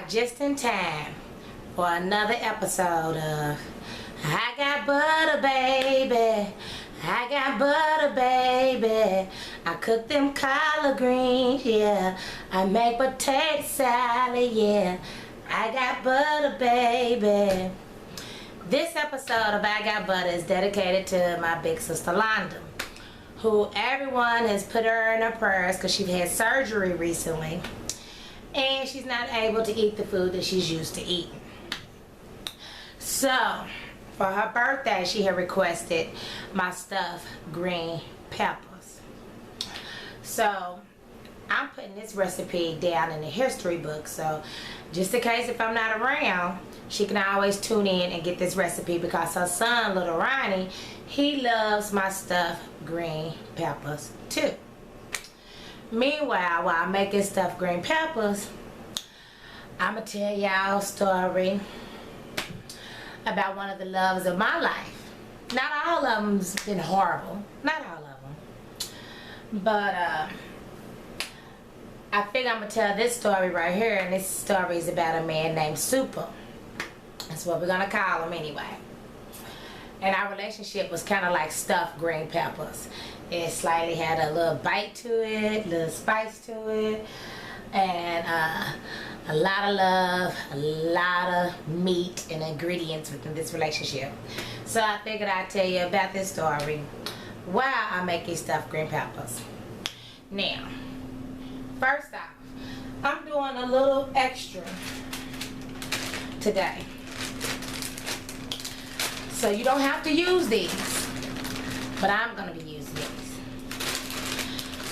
just in time for another episode of I Got Butter, Baby. I got butter, baby. I cook them collard greens, yeah. I make potato salad, yeah. I got butter, baby. This episode of I Got Butter is dedicated to my big sister Londa, who everyone has put her in their prayers because she had surgery recently and she's not able to eat the food that she's used to eating. So for her birthday, she had requested my stuffed green peppers. So I'm putting this recipe down in the history book, so just in case if I'm not around, she can always tune in and get this recipe, because her son, little Ronnie, he loves my stuffed green peppers too. Meanwhile, while I'm making stuffed green peppers, I'm gonna tell y'all a story about one of the loves of my life. Not all of them's been horrible, not all of them, but I figure I'm gonna tell this story right here, and this story is about a man named Supa. That's what we're gonna call him anyway. And our relationship was kind of like stuffed green peppers. It slightly had a little bite to it, a little spice to it, and a lot of love, a lot of meat and ingredients within this relationship. So I figured I'd tell you about this story while I make these stuffed green peppers. Now, first off, I'm doing a little extra today. So you don't have to use these, but I'm gonna be using these.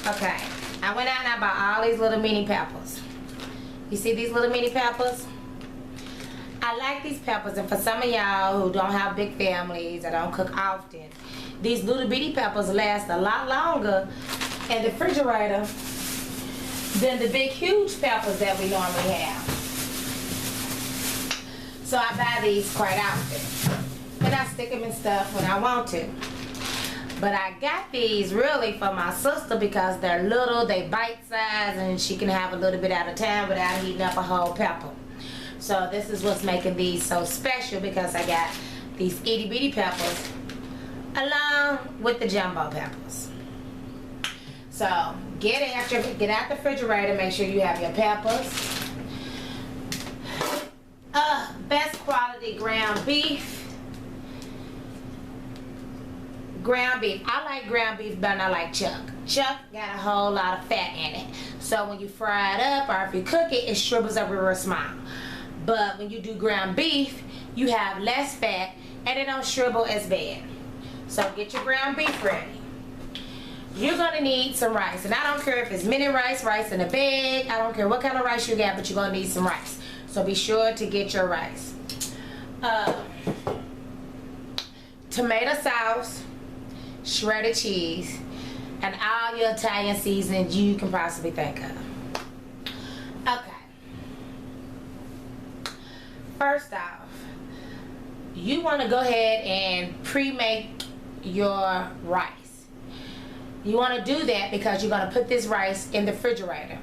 Okay, I went out and I bought all these little mini peppers. You see these little mini peppers? I like these peppers, and for some of y'all who don't have big families or don't cook often, these little bitty peppers last a lot longer in the refrigerator than the big huge peppers that we normally have. So I buy these quite often, and I stick them in stuff when I want to. But I got these really for my sister because they're little, they bite size, and she can have a little bit at a time without heating up a whole pepper. So this is what's making these so special, because I got these itty bitty peppers along with the jumbo peppers. So get out the refrigerator, make sure you have your peppers. Best quality ground beef. Ground beef. I like ground beef, but I like chuck. Chuck got a whole lot of fat in it. So when you fry it up or if you cook it, it shrivels up real small. But when you do ground beef, you have less fat and it don't shrivel as bad. So get your ground beef ready. You're gonna need some rice. And I don't care if it's mini rice, rice in a bag. I don't care what kind of rice you got, but you're gonna need some rice. So be sure to get your rice. Tomato sauce, shredded cheese, and all your Italian seasonings you can possibly think of. Okay. First off, you want to go ahead and pre-make your rice. You want to do that because you're going to put this rice in the refrigerator.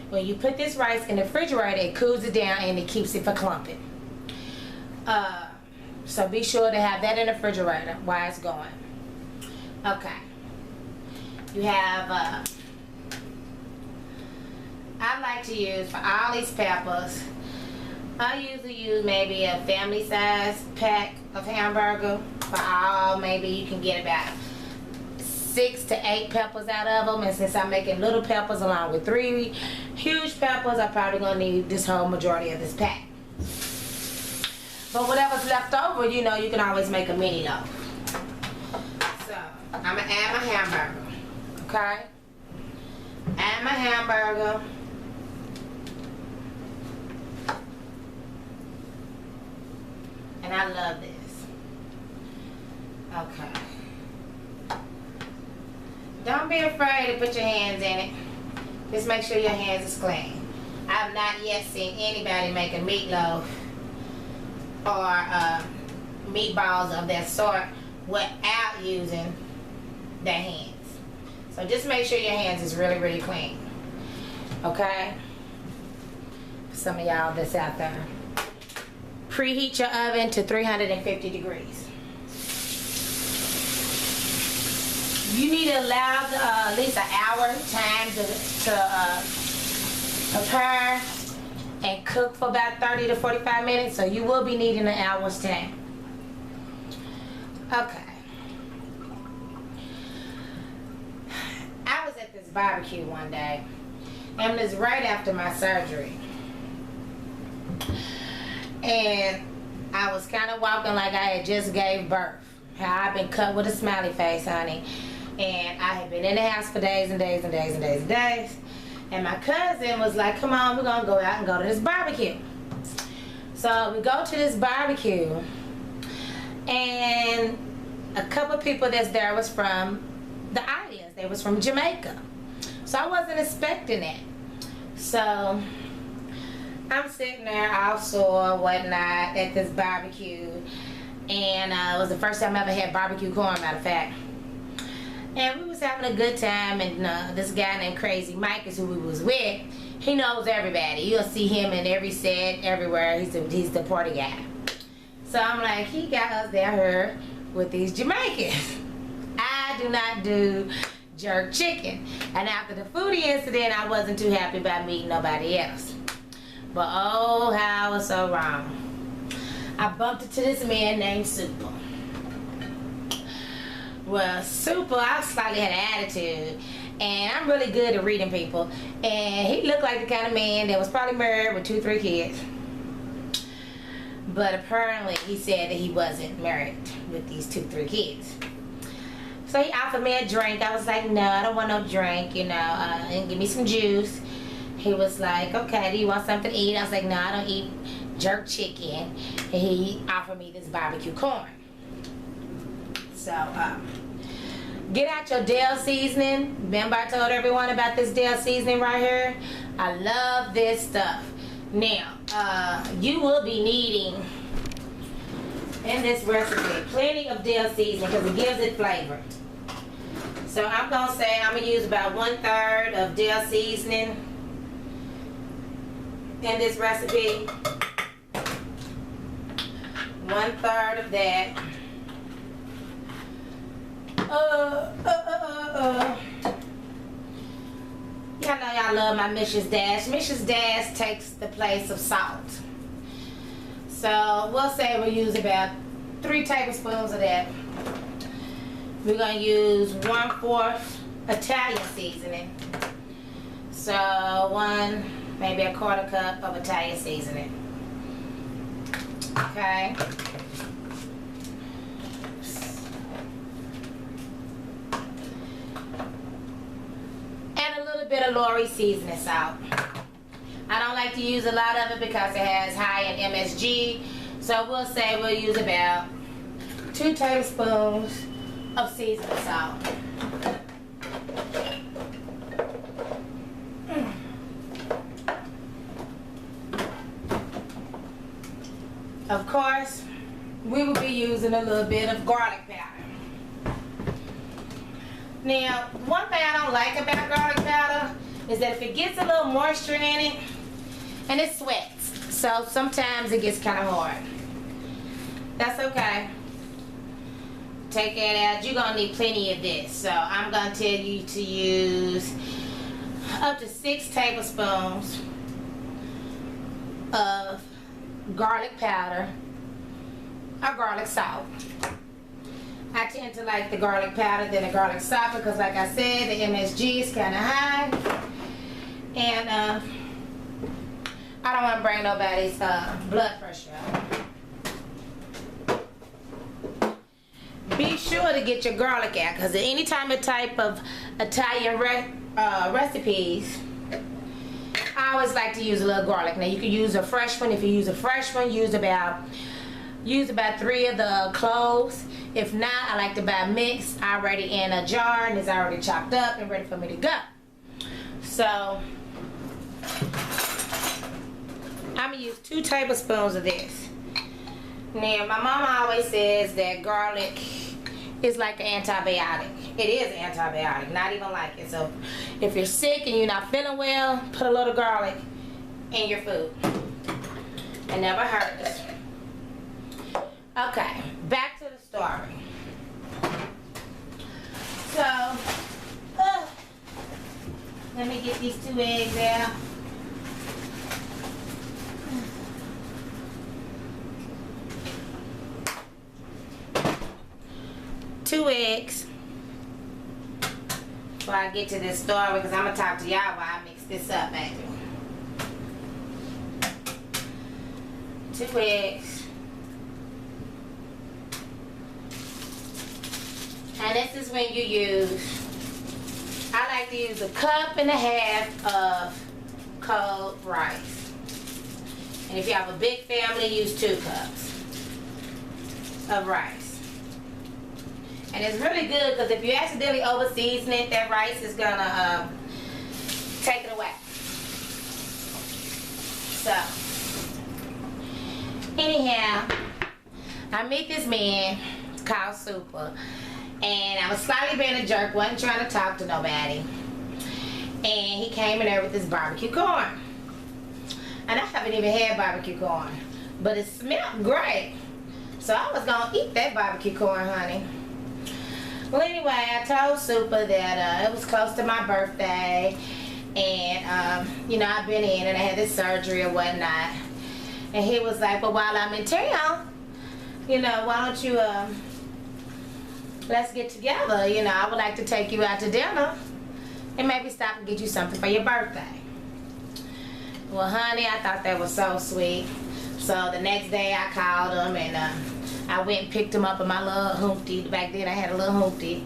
When you put this rice in the refrigerator, it cools it down and it keeps it from clumping. So be sure to have that in the refrigerator while it's going. Okay. You have, I like to use, for all these peppers, I usually use maybe a family size pack of hamburger. For all, maybe you can get about 6 to 8 peppers out of them. And since I'm making little peppers along with 3 huge peppers, I'm probably going to need this whole majority of this pack. But whatever's left over, you know, you can always make a mini loaf. So I'm going to add my hamburger. Okay? Add my hamburger. And I love this. Okay. Don't be afraid to put your hands in it. Just make sure your hands is clean. I've not yet seen anybody make a meatloaf or meatballs of that sort without using their hands. So just make sure your hands is really, really clean. Okay? For some of y'all that's out there. Preheat your oven to 350 degrees. You need to allow at least an hour time to prepare and cook for about 30 to 45 minutes. So you will be needing an hour's time. Okay. I was at this barbecue one day, and it was right after my surgery. And I was kind of walking like I had just gave birth. How I've been cut with a smiley face, honey. And I had been in the house for days and days and days and days and days. And my cousin was like, come on, we're going to go out and go to this barbecue. So we go to this barbecue. And a couple people that's there was from the islands. They was from Jamaica. So I wasn't expecting it. So I'm sitting there all sore, whatnot, at this barbecue. And it was the first time I ever had barbecue corn, matter of fact. And we was having a good time, and this guy named Crazy Mike is who we was with. He knows everybody. You'll see him in every set, everywhere. He's the party guy. So I'm like, he got us down here with these Jamaicans. I do not do jerk chicken. And after the foodie incident, I wasn't too happy about meeting nobody else. But oh, how I was so wrong. I bumped into this man named Supa. Well, Supa, I slightly had an attitude, and I'm really good at reading people. And he looked like the kind of man that was probably married with 2-3 kids. But apparently, he said that he wasn't married with these 2-3 kids. So he offered me a drink. I was like, no, I don't want no drink, you know, and give me some juice. He was like, okay, do you want something to eat? I was like, no, I don't eat jerk chicken. And he offered me this barbecue corn. So, get out your Dell seasoning. Remember I told everyone about this Dell seasoning right here? I love this stuff. Now, you will be needing, in this recipe, plenty of Dell seasoning because it gives it flavor. So I'm going to say I'm going to use about 1/3 of Dell seasoning in this recipe. 1/3 of that. Y'all know y'all love my Mrs. Dash. Mrs. Dash takes the place of salt. So we'll say we'll use about 3 tablespoons of that. We're going to use 1/4 Italian seasoning. So maybe a 1/4 cup of Italian seasoning. Okay. Bit of Lori seasoning salt. I don't like to use a lot of it because it has high in MSG, so we'll say we'll use about 2 tablespoons of seasoning salt. Of course, we will be using a little bit of garlic powder. Now, one thing I don't like about garlic powder is that if it gets a little moisture in it, and it sweats, so sometimes it gets kind of hard. That's okay. Take that out. You're going to need plenty of this. So I'm going to tell you to use up to 6 tablespoons of garlic powder or garlic salt. I tend to like the garlic powder than the garlic salt because, like I said, the MSG is kind of high. And I don't want to bring nobody's blood pressure up. Be sure to get your garlic out because any type of Italian recipes, I always like to use a little garlic. Now, you can use a fresh one. If you use a fresh one, use about 3 of the cloves. If not, I like to buy mixed already in a jar and it's already chopped up and ready for me to go. So I'm gonna use 2 tablespoons of this. Now, my mama always says that garlic is like an antibiotic. It is an antibiotic, not even like it. So if you're sick and you're not feeling well, put a little garlic in your food. It never hurts. Okay, back to the story. So, let me get these 2 eggs out. Two eggs. Before I get to this story, because I'm going to talk to y'all while I mix this up, baby. 2 eggs. And this is when you use, I like to use 1.5 cups of cold rice. And if you have a big family, use 2 cups of rice. And it's really good because if you accidentally over season it, that rice is gonna take it away. So, anyhow, I meet this man called Supa, and I was slightly being a jerk, wasn't trying to talk to nobody. And he came in there with this barbecue corn. And I haven't even had barbecue corn, but it smelled great. So I was gonna eat that barbecue corn, honey. Well, anyway, I told Supa that it was close to my birthday, and you know, I've been in and I had this surgery or whatnot. And he was like, "Well, while I'm in town, you know, why don't you let's get together? You know, I would like to take you out to dinner and maybe stop and get you something for your birthday." Well, honey, I thought that was so sweet. So the next day I called him and I went and picked him up in my little hoopty. Back then I had a little hoopty.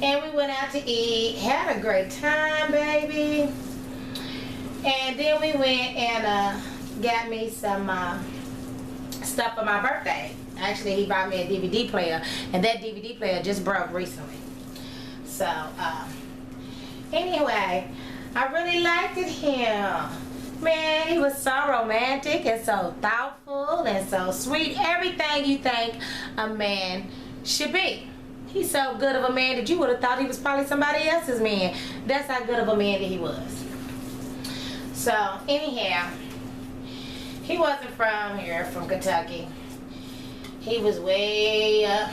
And we went out to eat, had a great time, baby. And then we went and got me some stuff for my birthday. Actually, he bought me a DVD player, and that DVD player just broke recently. So, anyway, I really liked him. Man, he was so romantic and so thoughtful and so sweet. Everything you think a man should be. He's so good of a man that you would have thought he was probably somebody else's man. That's how good of a man that he was. So, anyhow, he wasn't from here, from Kentucky. He was way up,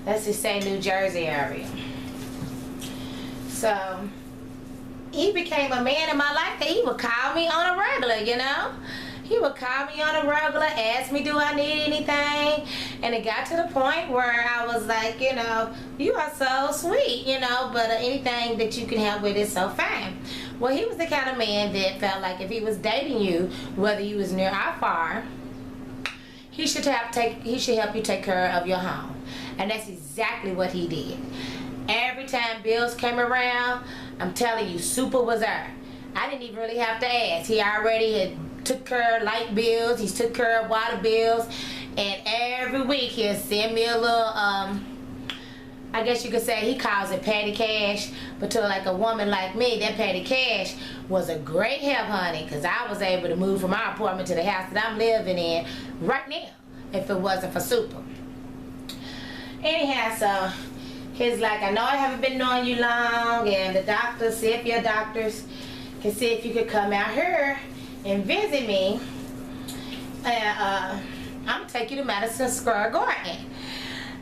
let's just say New Jersey area. So, he became a man in my life that he would call me on a regular, you know. He would call me on a regular, ask me, do I need anything? And it got to the point where I was like, you know, you are so sweet, you know, but anything that you can help with is so fine. Well, he was the kind of man that felt like if he was dating you, whether you was near or far, he should help you take care of your home. And that's exactly what he did. Every time bills came around, I'm telling you, Supa was there. I didn't even really have to ask. He already had took care of light bills, he took care of water bills, and every week he'll send me a little, I guess you could say he calls it petty cash, but to like a woman like me, that petty cash was a great help, honey, because I was able to move from our apartment to the house that I'm living in right now, if it wasn't for Supa. Anyhow, so he's like, I know I haven't been knowing you long, and the doctors, see if your doctors can see if you could come out here and visit me, and I'm gonna take you to Madison Square Garden.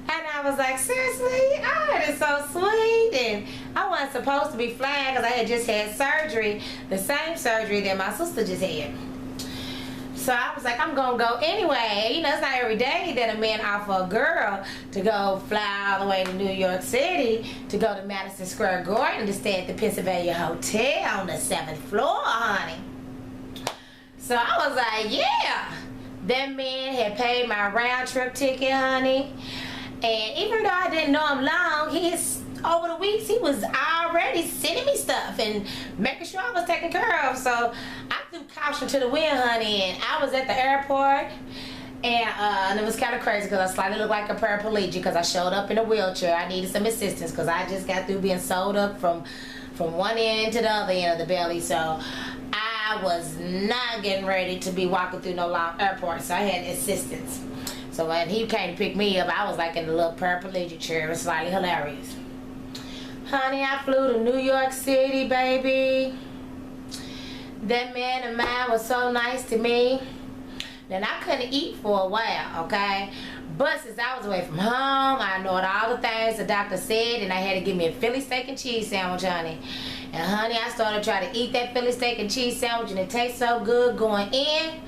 And I was like, seriously? Oh, that is so sweet. And I wasn't supposed to be flying because I had just had surgery, the same surgery that my sister just had. So I was like, I'm gonna go anyway. You know, it's not every day that a man offer a girl to go fly all the way to New York City to go to Madison Square Garden to stay at the Pennsylvania Hotel on the 7th floor, honey. So I was like, yeah. That man had paid my round trip ticket, honey. And even though I didn't know him long, over the weeks he was already sending me stuff and making sure I was taken care of. So I threw caution to the wind, honey, and I was at the airport, and it was kind of crazy because I slightly looked like a paraplegic because I showed up in a wheelchair. I needed some assistance because I just got through being sewed up from one end to the other end of the belly. So I was not getting ready to be walking through no long airport, so I had assistance. So when he came to pick me up, I was like in a little paraplegic chair. It was slightly hilarious. Honey, I flew to New York City, baby. That man of mine was so nice to me. Then I couldn't eat for a while, okay? But since I was away from home, I ignored all the things the doctor said, and I had to give me a Philly steak and cheese sandwich, honey. And honey, I started trying to eat that Philly steak and cheese sandwich, and it tastes so good going in,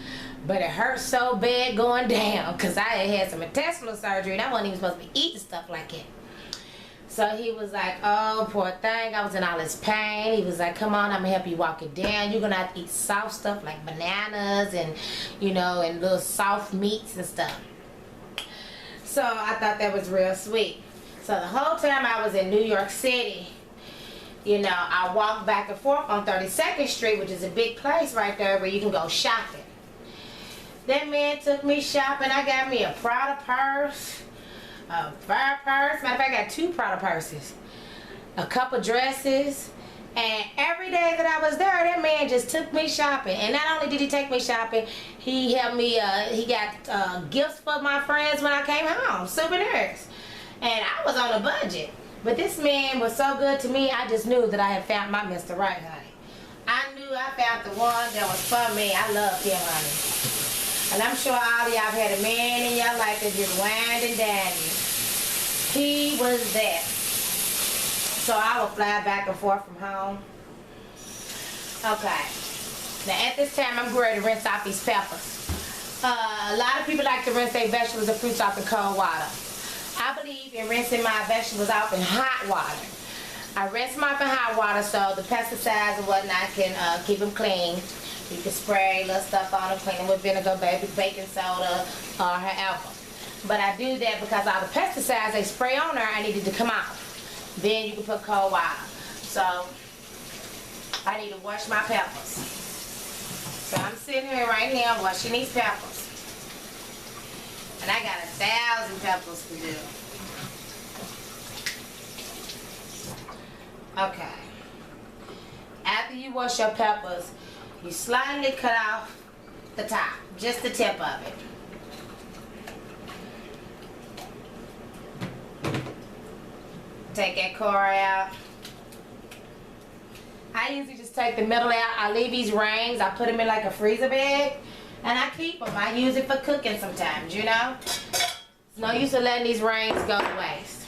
but it hurt so bad going down, because I had some intestinal surgery, and I wasn't even supposed to be eating stuff like it. So he was like, oh, poor thing. I was in all this pain. He was like, come on, I'm going to help you walk it down. You're going to have to eat soft stuff like bananas and, you know, and little soft meats and stuff. So I thought that was real sweet. So the whole time I was in New York City, you know, I walked back and forth on 32nd Street, which is a big place right there where you can go shopping. That man took me shopping. I got me a Prada purse, a fur purse. Matter of fact, I got 2 Prada purses, a couple dresses, and every day that I was there, that man just took me shopping. And not only did he take me shopping, he helped me, he got gifts for my friends when I came home, souvenirs. And I was on a budget. But this man was so good to me, I just knew that I had found my Mr. Right, honey. I knew I found the one that was for me. I love him, honey. And I'm sure all of y'all have had a man in your life that just whined and dined you. He was that. So I would fly back and forth from home. Okay. Now at this time, I'm ready to rinse off these peppers. A lot of people like to rinse their vegetables and fruits off in cold water. I believe in rinsing my vegetables off in hot water. I rinse them off in hot water so the pesticides and whatnot can keep them clean. You can spray little stuff on them, clean them with vinegar, baking soda, or however. But I do that because all the pesticides they spray on there, I needed to come out. Then you can put cold water. So I need to wash my peppers. So I'm sitting here right now washing these peppers. And I got 1,000 peppers to do. Okay. After you wash your peppers, you slightly cut off the top, just the tip of it. Take that core out. I usually just take the middle out. I leave these rings. I put them in like a freezer bag, and I keep them. I use it for cooking sometimes, you know. It's no use of letting these rings go to waste.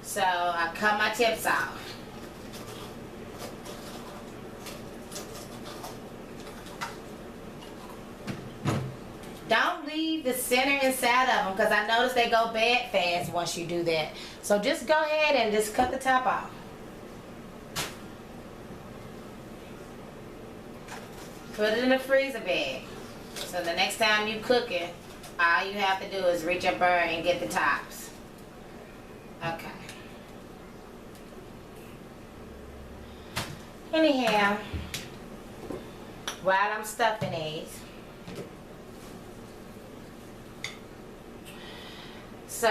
So I cut my tips off. Don't leave the center inside of them because I notice they go bad fast once you do that. So just go ahead and just cut the top off. Put it in the freezer bag. So the next time you cook it, all you have to do is reach up there and get the tops. Okay. Anyhow, while I'm stuffing these, so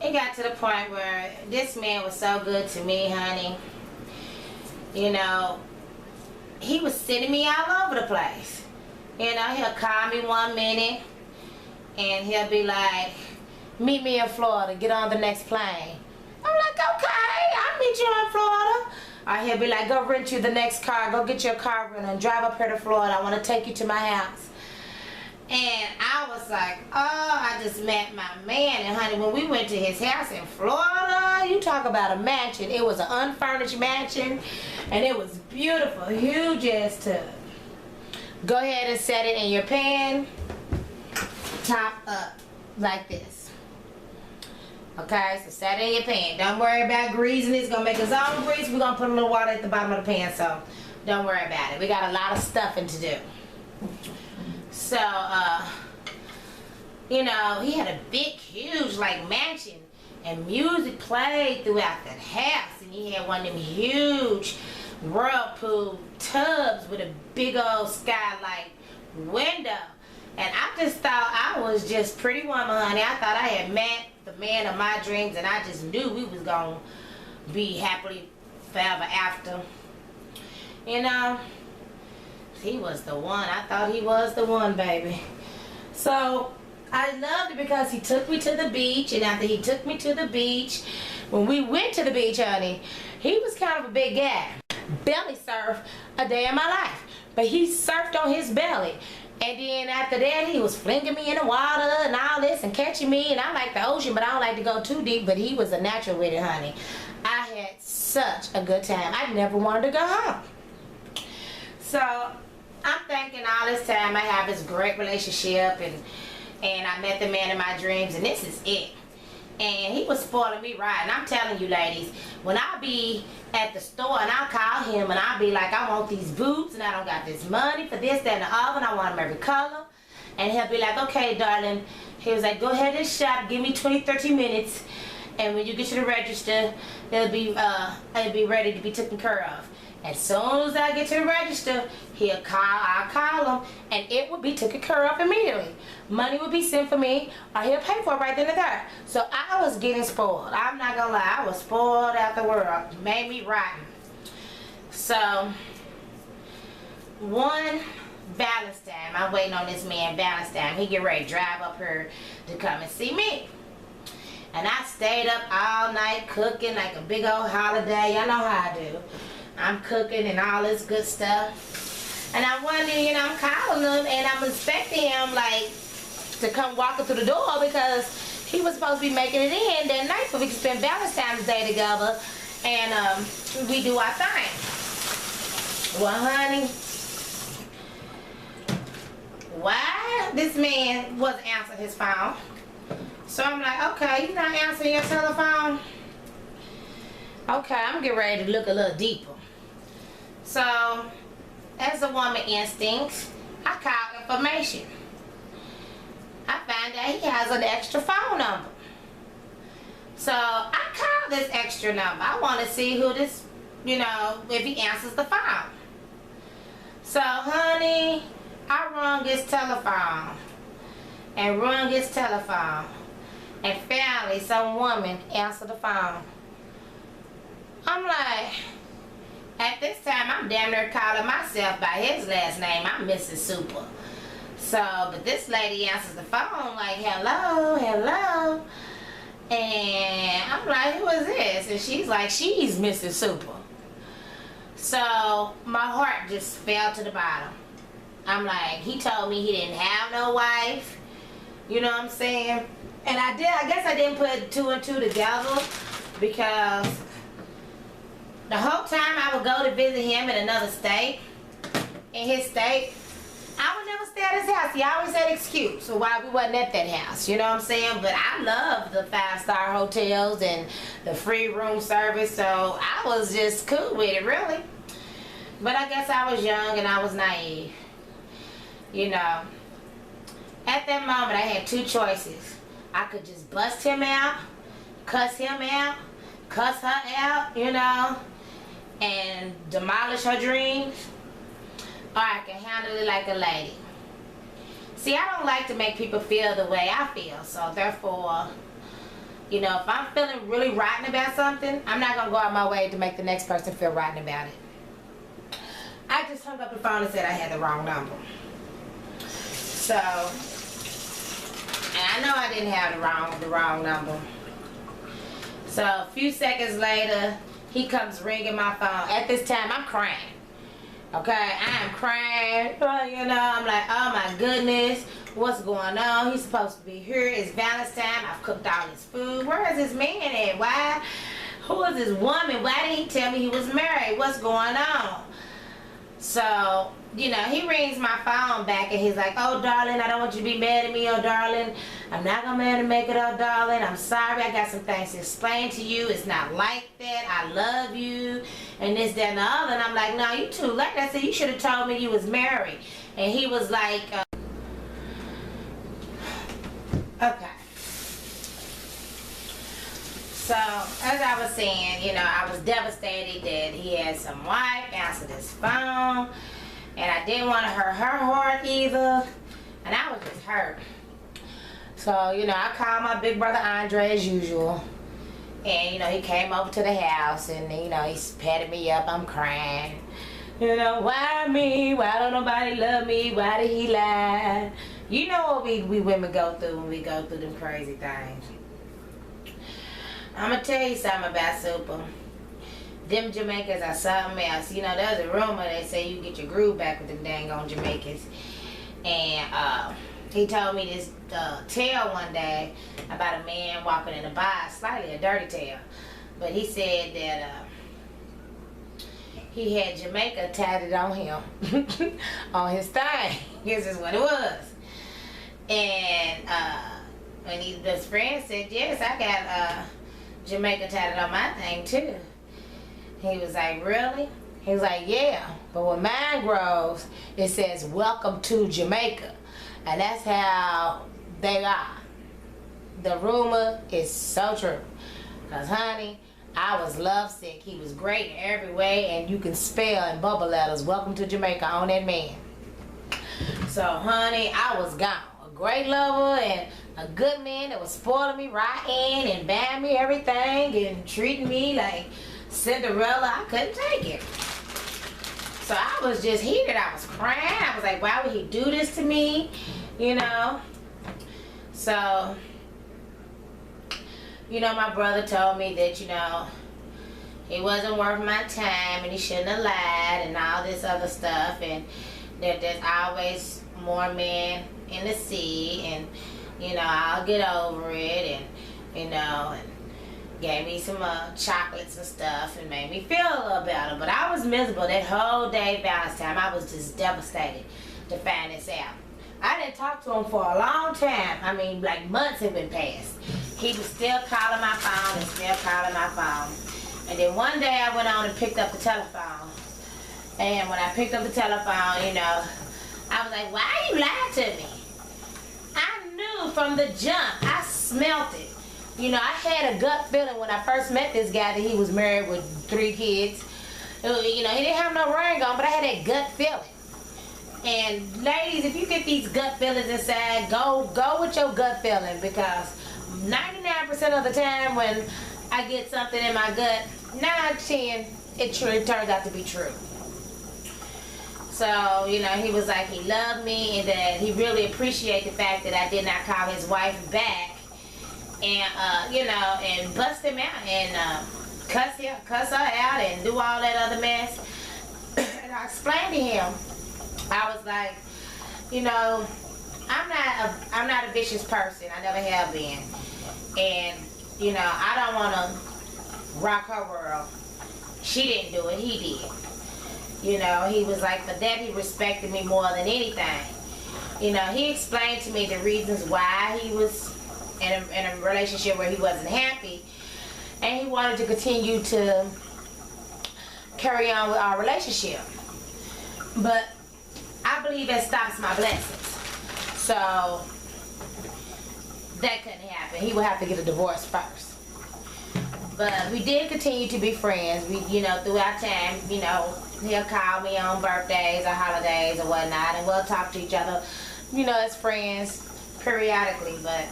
it got to the point where this man was so good to me, honey. You know, he was sending me all over the place. You know, he'll call me one minute and he'll be like, meet me in Florida, get on the next plane. I'm like, okay, I'll meet you in Florida. Or he'll be like, go rent you the next car, go get your car rented and drive up here to Florida. I want to take you to my house. And I was like, oh, I just met my man. And honey, when we went to his house in Florida, you talk about a mansion. It was an unfurnished mansion, and it was beautiful, huge as tub. Go ahead and set it in your pan, top up, like this. Okay, so set it in your pan. Don't worry about greasing it. It's going to make its own grease. We're going to put a little water at the bottom of the pan, so don't worry about it. We got a lot of stuffing to do. So, you know, he had a big, huge, like, mansion, and music played throughout the house, and he had one of them huge whirlpool tubs with a big old skylight window, and I just thought I was just Pretty Woman, honey. I thought I had met the man of my dreams, and I just knew we was gonna be happily forever after, you know. He was the one. I thought he was the one, baby. So I loved it because he took me to the beach, and after he took me to the beach, when we went to the beach, honey, he was kind of a big guy. belly surf a day in my life. But he surfed on his belly. And then after that, he was flinging me in the water and all this and catching me. And I like the ocean, but I don't like to go too deep. But he was a natural with it, honey. I had such a good time. I never wanted to go home. So I'm thinking all this time I have this great relationship, and I met the man of my dreams, and this is it. And he was spoiling me right. And I'm telling you, ladies, when I be at the store and I'll call him and I'll be like, I want these boots and I don't got this money for this, that, and the oven. I want them every color. And he'll be like, okay, darling. He was like, go ahead and shop. Give me 20, 30 minutes. And when you get to the register, it'll be ready to be taken care of. As soon as I get to the register, I'll call him, and it will be taken care of immediately. Money will be sent for me, or he'll pay for it right then and there. So I was getting spoiled. I'm not gonna lie, I was spoiled out the world. It made me rotten. So one Valentine's time, I'm waiting on this man Valentine's time. He get ready to drive up here to come and see me. And I stayed up all night cooking like a big old holiday. Y'all know how I do. I'm cooking and all this good stuff. And I'm wondering, you know, I'm calling him and I'm expecting him like to come walking through the door because he was supposed to be making it in that night so we could spend Valentine's Day together and we do our thing. Well, honey, why this man wasn't answering his phone? So I'm like, okay, you not answering your telephone? Okay, I'm getting ready to look a little deeper. So, as a woman instinct, I call information. I find out he has an extra phone number. So, I call this extra number. I want to see who this, you know, if he answers the phone. So, honey, I rung his telephone. And rung his telephone. And finally, some woman answered the phone. I'm like, at this time, I'm damn near calling myself by his last name. I'm Mrs. Supa. So, but this lady answers the phone like, hello, hello. And I'm like, who is this? And she's like, she's Mrs. Supa. So, my heart just fell to the bottom. I'm like, he told me he didn't have no wife. You know what I'm saying? And I guess I didn't put two and two together because the whole time I would go to visit him in another state, in his state, I would never stay at his house. He always had an excuse for why we wasn't at that house. You know what I'm saying? But I love the 5-star hotels and the free room service, so I was just cool with it, really. But I guess I was young and I was naive. You know, at that moment I had two choices. I could just bust him out, cuss him out, cuss her out, you know, and demolish her dreams, or I can handle it like a lady. See, I don't like to make people feel the way I feel, so therefore, you know, if I'm feeling really rotten about something, I'm not going to go out my way to make the next person feel rotten about it. I just hung up the phone and said I had the wrong number. So, and I know I didn't have the wrong number. So a few seconds later, he comes ringing my phone. At this time, I'm crying. Okay, I am crying. You know, I'm like, oh my goodness, what's going on? He's supposed to be here. It's Valentine's time. I've cooked all his food. Where is this man at? Why? Who is this woman? Why didn't he tell me he was married? What's going on? So, you know, he rings my phone back and he's like, oh darling, I don't want you to be mad at me, oh darling. I'm not gonna be able to make it, oh darling. I'm sorry, I got some things to explain to you. It's not like that. I love you and this, that, and the other. And I'm like, no, you too late. I said, you should have told me you was married. And he was like, okay. So, as I was saying, you know, I was devastated that he had some wife, answered his phone, and I didn't want to hurt her heart either, and I was just hurt. So, you know, I called my big brother Andre as usual, and, you know, he came over to the house, and, you know, he patted me up. I'm crying. You know, why me? Why don't nobody love me? Why did he lie? You know what we women go through when we go through them crazy things. I'm going to tell you something about Supa. them Jamaicans are something else. You know, there's a rumor that say you get your groove back with them dang on Jamaicans. And he told me this tale one day about a man walking in a bar, slightly a dirty tale. But he said that he had Jamaica tatted on him, on his thigh. This is what it was. And when his best friend said, yes, I got Jamaica tatted on my thing too. He was like, really? He was like, yeah. But when mine grows, it says, welcome to Jamaica. And that's how they are. The rumor is so true. Because, honey, I was lovesick. He was great in every way. And you can spell in bubble letters, welcome to Jamaica on that man. So, honey, I was gone. A great lover and a good man that was spoiling me right in and buying me everything and treating me like Cinderella. I couldn't take it. So I was just heated. I was crying. I was like, why would he do this to me? You know? So, you know, my brother told me that, you know, he wasn't worth my time and he shouldn't have lied and all this other stuff. And that there's always more men in the sea. And, you know, I'll get over it. And, you know, and gave me some chocolates and stuff and made me feel a little better. But I was miserable that whole day Valentine's time. I was just devastated to find this out. I didn't talk to him for a long time. I mean, like months had been passed. He was still calling my phone and still calling my phone. And then one day I went on and picked up the telephone. And when I picked up the telephone, you know, I was like, why you lied to me? I knew from the jump. I smelt it. You know, I had a gut feeling when I first met this guy that he was married with 3 kids. You know, he didn't have no ring on, but I had that gut feeling. And ladies, if you get these gut feelings inside, go with your gut feeling, because 99% of the time when I get something in my gut, 9 out of 10, it truly turns out to be true. So, you know, he was like he loved me and that he really appreciated the fact that I did not call his wife back. And, you know, and bust him out and cuss her out and do all that other mess. And I explained to him, I was like, you know, I'm not a vicious person. I never have been. And, you know, I don't want to rock her world. She didn't do it. He did. You know, he was like, for that he respected me more than anything. You know, he explained to me the reasons why he was in a relationship where he wasn't happy, and he wanted to continue to carry on with our relationship. But I believe that stops my blessings. So that couldn't happen. He would have to get a divorce first. But we did continue to be friends. We, you know, throughout time, you know, he'll call me on birthdays or holidays or whatnot, and we'll talk to each other, you know, as friends periodically. But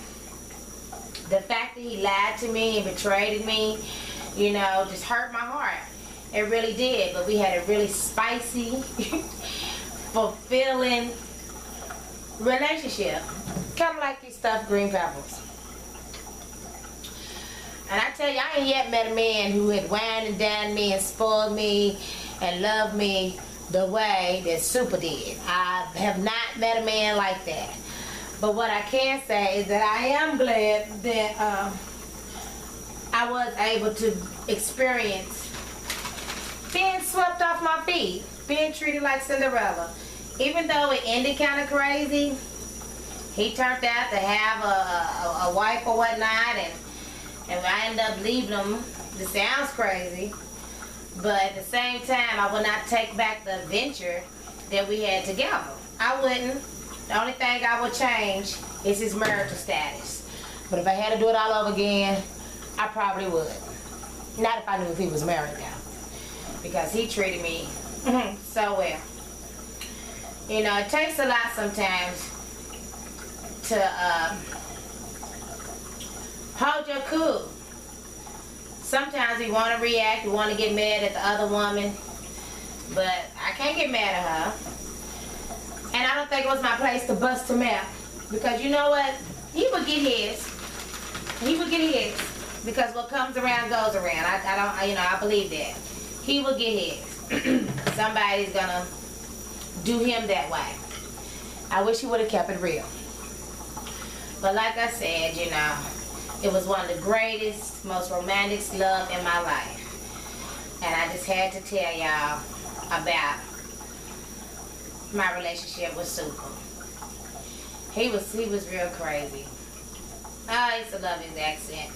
the fact that he lied to me and betrayed me, you know, just hurt my heart. It really did. But we had a really spicy, fulfilling relationship. Kind of like these stuffed green peppers. And I tell you, I ain't yet met a man who had wined and dined me and spoiled me and loved me the way that Supa did. I have not met a man like that. But what I can say is that I am glad that I was able to experience being swept off my feet, being treated like Cinderella. Even though it ended kind of crazy, he turned out to have a wife or whatnot, and I ended up leaving him. This sounds crazy, but at the same time, I will not take back the adventure that we had together. I wouldn't. The only thing I would change is his marital status. But if I had to do it all over again, I probably would. Not if I knew if he was married now, because he treated me so well. You know, it takes a lot sometimes to hold your cool. Sometimes we want to react, we want to get mad at the other woman, but I can't get mad at her. And I don't think it was my place to bust him out, because you know what? He would get his. He would get his, because what comes around goes around. I believe that. he will get his. Somebody's gonna do him that way. I wish he would have kept it real. But like I said, you know, it was one of the greatest, most romantic love in my life. And I just had to tell y'all about my relationship with Supa. He was real crazy. I used to love his accent.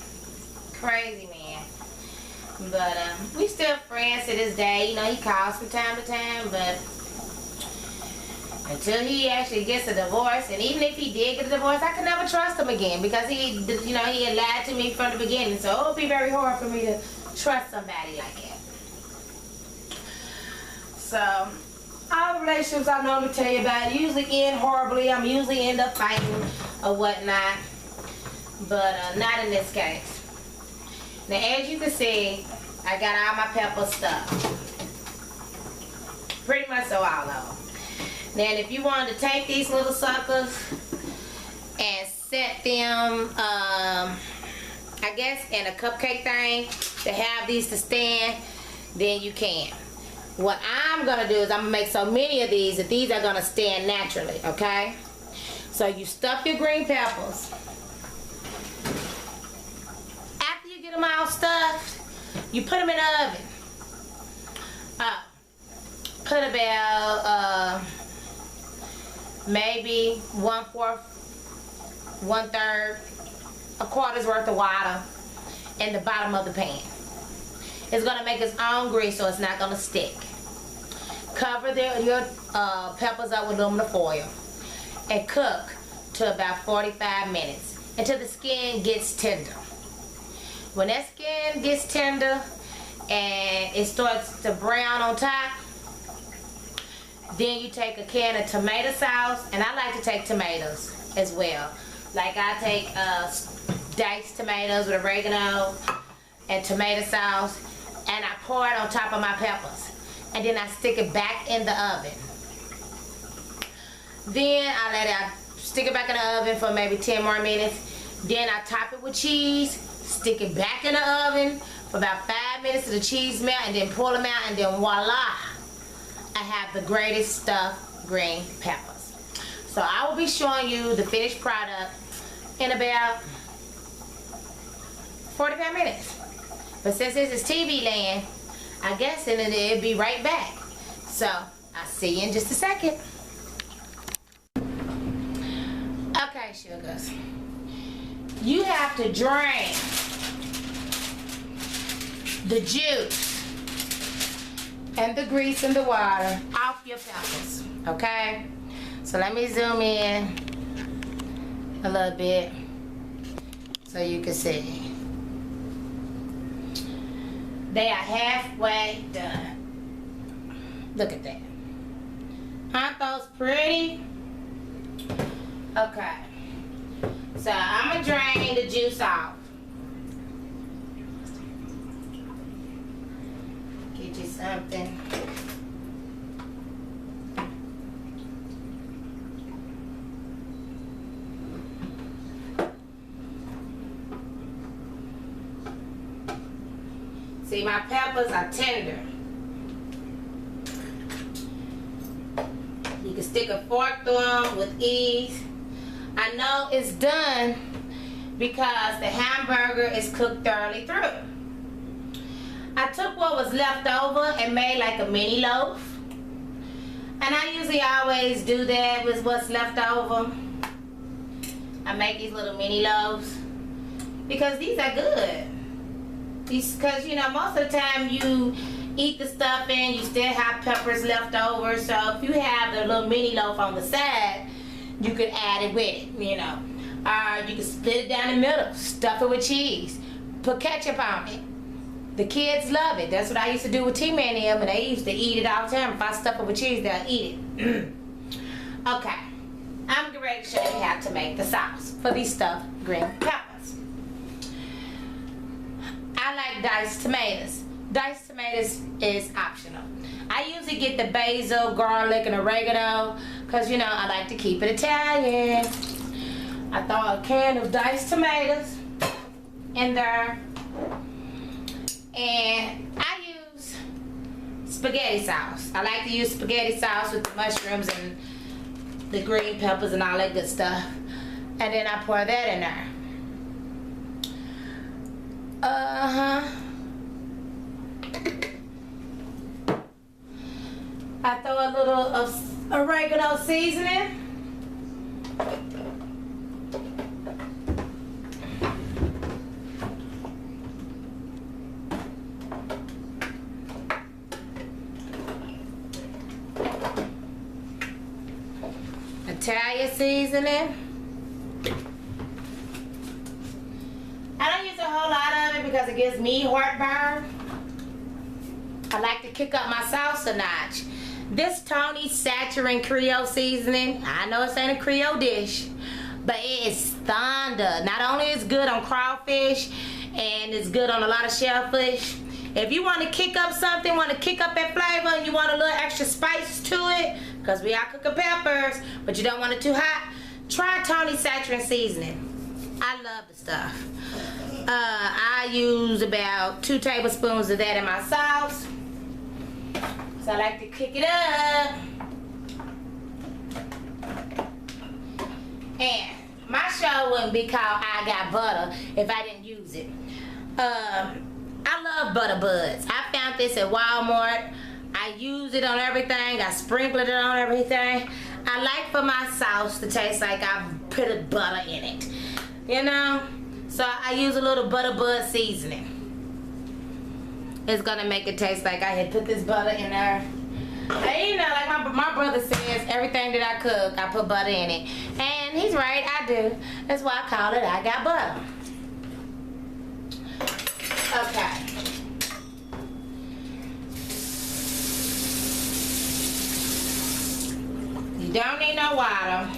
Crazy man. But we still friends to this day. You know, he calls from time to time, but until he actually gets a divorce, and even if he did get a divorce, I could never trust him again because he had lied to me from the beginning. So it would be very hard for me to trust somebody like that. So all the relationships I normally tell you about usually end horribly. I'm usually end up fighting or whatnot, but not in this case. Now, as you can see, I got all my pepper stuff. Pretty much so all of them. Now, if you wanted to take these little suckers and set them, I guess, in a cupcake thing to have these to stand, then you can. What I'm going to do is I'm going to make so many of these that these are going to stand naturally, okay? So you stuff your green peppers. After you get them all stuffed, you put them in the oven. Put about maybe 1/4, 1/3, a quarter's worth of water in the bottom of the pan. It's going to make its own grease so it's not going to stick. Cover your peppers up with aluminum foil and cook to about 45 minutes until the skin gets tender. When that skin gets tender and it starts to brown on top, then you take a can of tomato sauce, and I like to take tomatoes as well. Like I take diced tomatoes with oregano and tomato sauce, and I pour it on top of my peppers, and then I stick it back in the oven. Then I stick it back in the oven for maybe 10 more minutes. Then I top it with cheese, stick it back in the oven for about 5 minutes till the cheese melt, and then pull them out, and then voila, I have the greatest stuffed green peppers. So I will be showing you the finished product in about 45 minutes. But since this is TV land, I guess it'll be right back. So I'll see you in just a second. Okay, sugars. You have to drain the juice and the grease and the water off your peppers, okay? So let me zoom in a little bit so you can see. They are halfway done. Look at that. Aren't those pretty? Okay. So I'm gonna drain the juice off. Get you something. See, my peppers are tender. You can stick a fork through them with ease. I know it's done because the hamburger is cooked thoroughly through. I took what was left over and made like a mini loaf. And I usually always do that with what's left over. I make these little mini loaves because these are good. Because, you know, most of the time you eat the stuffing, you still have peppers left over. So if you have the little mini loaf on the side, you could add it with it, you know. Or you can split it down the middle, stuff it with cheese, put ketchup on it. The kids love it. That's what I used to do with T-Man and them, and they used to eat it all the time. If I stuff it with cheese, they'll eat it. Okay, I'm getting ready to show you how to make the sauce for these stuffed green peppers. I like diced tomatoes. Diced tomatoes is optional. I usually get the basil, garlic, and oregano because, you know, I like to keep it Italian. I throw a can of diced tomatoes in there. And I use spaghetti sauce. I like to use spaghetti sauce with the mushrooms and the green peppers and all that good stuff. And then I pour that in there. I throw a little of oregano seasoning. Italian seasoning. I don't use a whole lot of it because it gives me heartburn. I like to kick up my sauce a notch. This Tony Saturin Creole seasoning, I know it's ain't a Creole dish, but it is thunder. Not only is it good on crawfish, and it's good on a lot of shellfish. If you want to kick up something, want to kick up that flavor, and you want a little extra spice to it, because we are cooking peppers, but you don't want it too hot, try Tony Saturin seasoning. I love the stuff. I use about 2 tablespoons of that in my sauce. So I like to kick it up. And my show wouldn't be called I Got Butter if I didn't use it. I love butter buds. I found this at Walmart. I use it on everything. I sprinkle it on everything. I like for my sauce to taste like I've put a butter in it. You know? So I use a little butter bud seasoning. It's gonna make it taste like I had put this butter in there. And you know, like my brother says, everything that I cook, I put butter in it. And he's right, I do. That's why I call it I Got Butter. Okay. You don't need no water.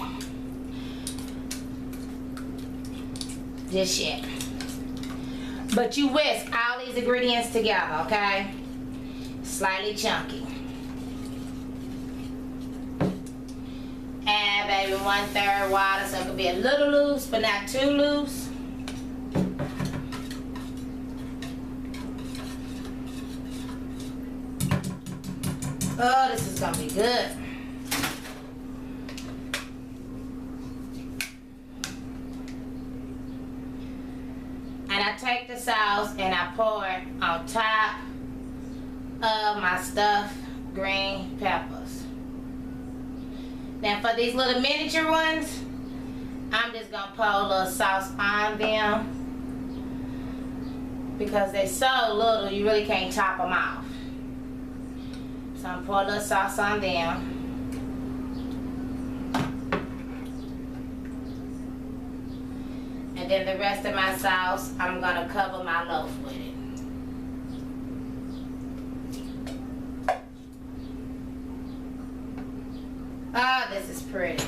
Just yet. But you whisk all these ingredients together, okay? Slightly chunky. Add maybe 1/3 water so it can be a little loose, but not too loose. Oh, this is gonna be good. And I take the sauce and I pour it on top of my stuffed green peppers. Now for these little miniature ones, I'm just gonna pour a little sauce on them because they're so little you really can't top them off. So I'm pour a little sauce on them. And then the rest of my sauce, I'm gonna cover my loaf with it. Oh, this is pretty.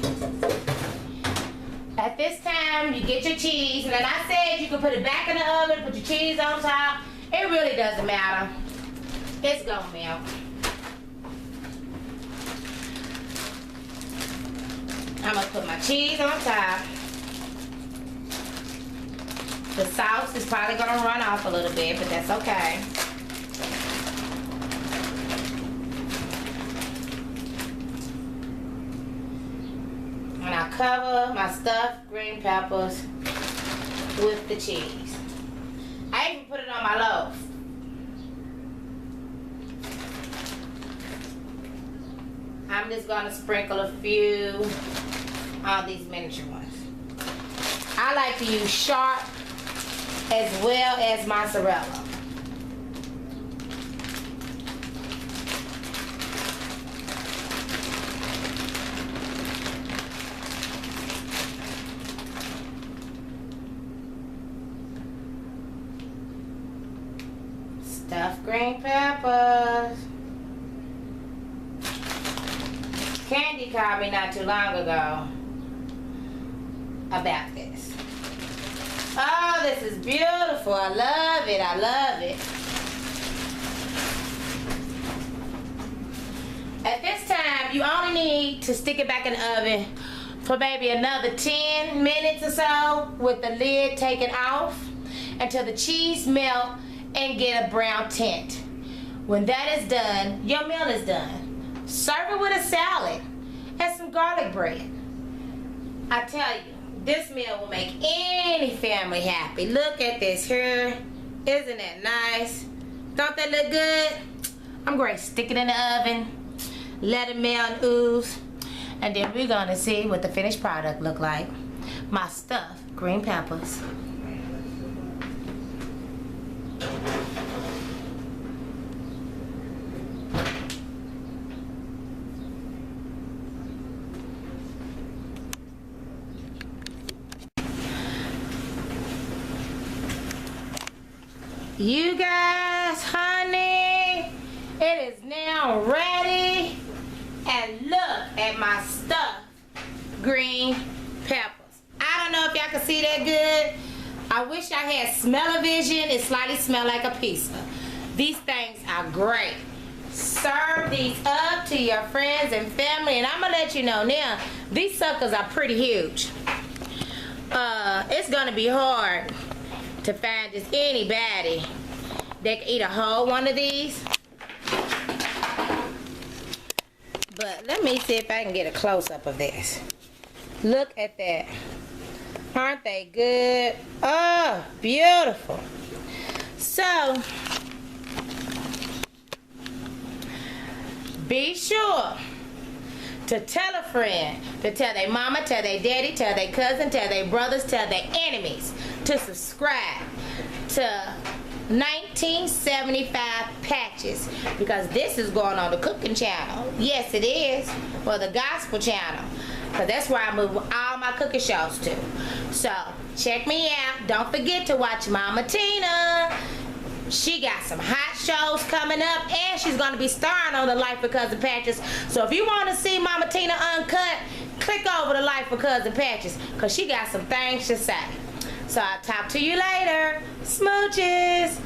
At this time, you get your cheese. And then I said you can put it back in the oven, put your cheese on top. It really doesn't matter. It's gonna melt. I'm gonna put my cheese on top. The sauce is probably gonna run off a little bit, but that's okay. And I'll cover my stuffed green peppers with the cheese. I even put it on my loaf. I'm just gonna sprinkle a few on these miniature ones. I like to use sharp as well as mozzarella. Stuffed green peppers. Candy called me not too long ago about this. Oh, this is beautiful. I love it. I love it. At this time, you only need to stick it back in the oven for maybe another 10 minutes or so with the lid taken off until the cheese melt and get a brown tint. When that is done, your meal is done. Serve it with a salad and some garlic bread. I tell you, this meal will make any family happy. Look at this here. Isn't that nice? Don't that look good? I'm going to stick it in the oven, let it melt and ooze, and then we're going to see what the finished product look like. My stuffed green peppers. You guys, honey, it is now ready. And look at my stuffed green peppers. I don't know if y'all can see that good. I wish I had smell-o-vision. It slightly smell like a pizza. These things are great. Serve these up to your friends and family. And I'm going to let you know now, these suckers are pretty huge. It's going to be hard to find just anybody that can eat a whole one of these. But let me see if I can get a close-up of this. Look at that. Aren't they good? Oh, beautiful. So, be sure to tell a friend, to tell their mama, tell their daddy, tell their cousin, tell their brothers, tell their enemies to subscribe to 1975 Patches, because this is going on the cooking channel. Yes, it is. Well, the gospel channel, because that's where I move all my cooking shows to. So check me out. Don't forget to watch Mama Tina. She got some hot shows coming up, and she's going to be starring on the Life of Cousin Patches. So if you want to see Mama Tina uncut, click over to Life of Cousin Patches, because she got some things to say. So I'll talk to you later. Smooches.